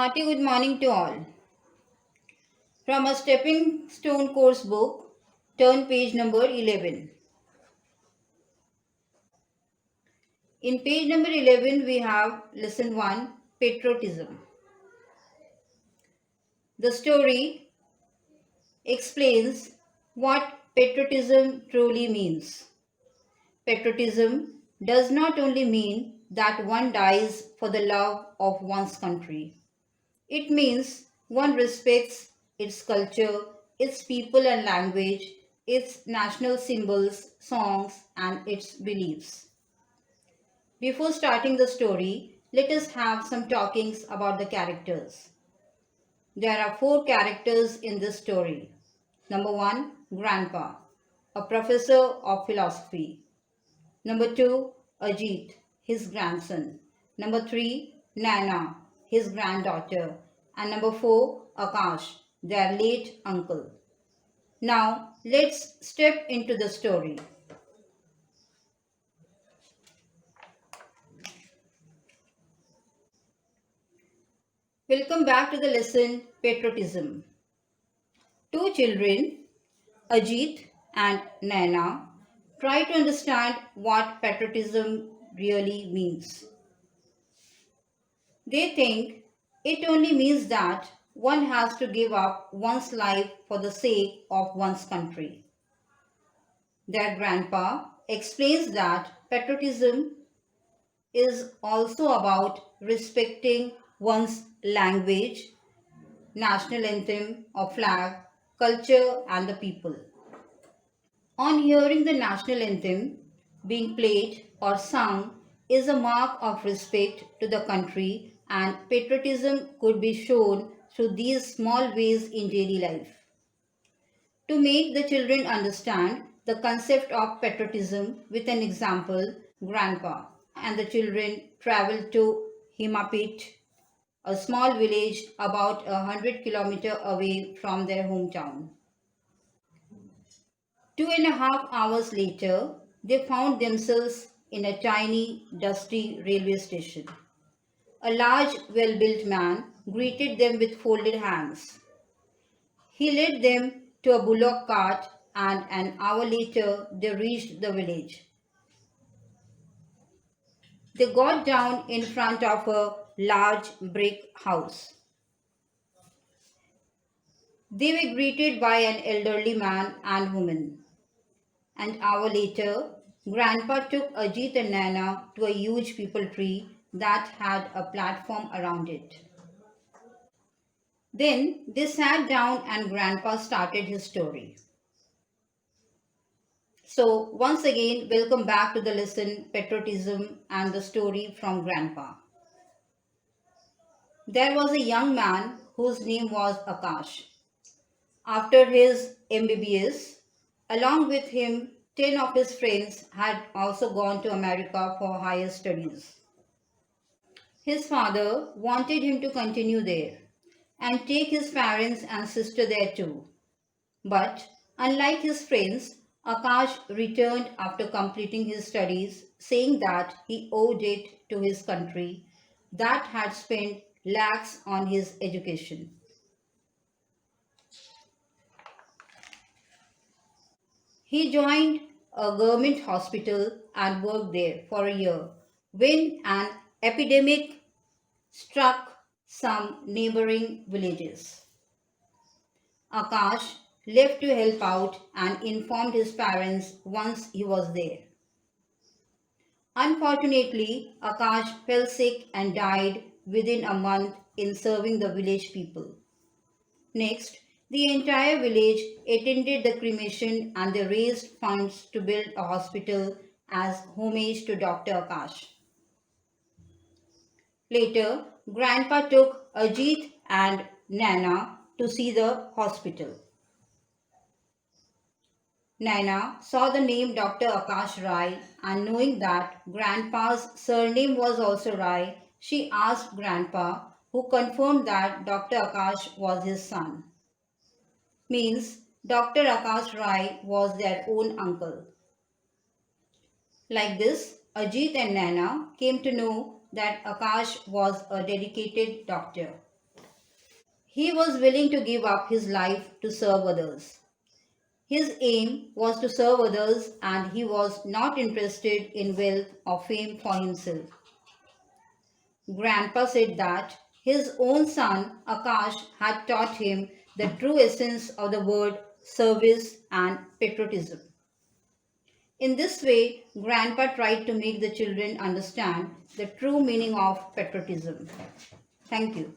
Hearty good morning to all. From a stepping stone course book, turn page number 11. In page number 11, we have lesson 1 Patriotism. The story explains what patriotism truly means. Patriotism does not only mean that one dies for the love of one's country. It means one respects its culture, its people and language, its national symbols, songs, and its beliefs. Before starting the story, let us have some talkings about the characters. There are four characters in this story. Number one, Grandpa, a professor of philosophy. Number two, Ajit, his grandson. Number three, Nana, his granddaughter. And number four, Akash, their late uncle. Now, let's step into the story. Welcome back to the lesson Patriotism. Two children, Ajit and Naina, try to understand what patriotism really means. They think it only means that one has to give up one's life for the sake of one's country. Their grandpa explains that patriotism is also about respecting one's language, national anthem or flag, culture, and the people. On hearing the national anthem being played or sung is a mark of respect to the country, and patriotism could be shown through these small ways in daily life. To make the children understand the concept of patriotism with an example, Grandpa and the children traveled to Himapit, a small village about 100 kilometers away from their hometown. 2.5 hours later, they found themselves in a tiny, dusty railway station. A large, well built man greeted them with folded hands. He led them to a bullock cart, and an hour later, they reached the village. They got down in front of a large brick house. They were greeted by an elderly man and woman. An hour later, Grandpa took Ajit and Nana to a huge peepal tree that had a platform around it. Then they sat down and Grandpa started his story. So, once again, welcome back to the lesson Patriotism and the story from Grandpa. There was a young man whose name was Akash. After his MBBS, along with him, 10 of his friends had also gone to America for higher studies. His father wanted him to continue there and take his parents and sister there too. But unlike his friends, Akash returned after completing his studies, saying that he owed it to his country that had spent lakhs on his education. He joined a government hospital and worked there for a year when an epidemic struck some neighboring villages. Akash left to help out and informed his parents once he was there. Unfortunately, Akash fell sick and died within a month in serving the village people. Next, the entire village attended the cremation and they raised funds to build a hospital as homage to Dr. Akash. Later, Grandpa took Ajit and Nana to see the hospital. Nana saw the name Dr. Akash Rai, and knowing that Grandpa's surname was also Rai, she asked Grandpa, who confirmed that Dr. Akash was his son. Means Dr. Akash Rai was their own uncle. Like this, Ajit and Nana came to know that Akash was a dedicated doctor. He was willing to give up his life to serve others. His aim was to serve others and he was not interested in wealth or fame for himself. Grandpa said that his own son Akash had taught him the true essence of the word service and patriotism. In this way, Grandpa tried to make the children understand the true meaning of patriotism. Thank you.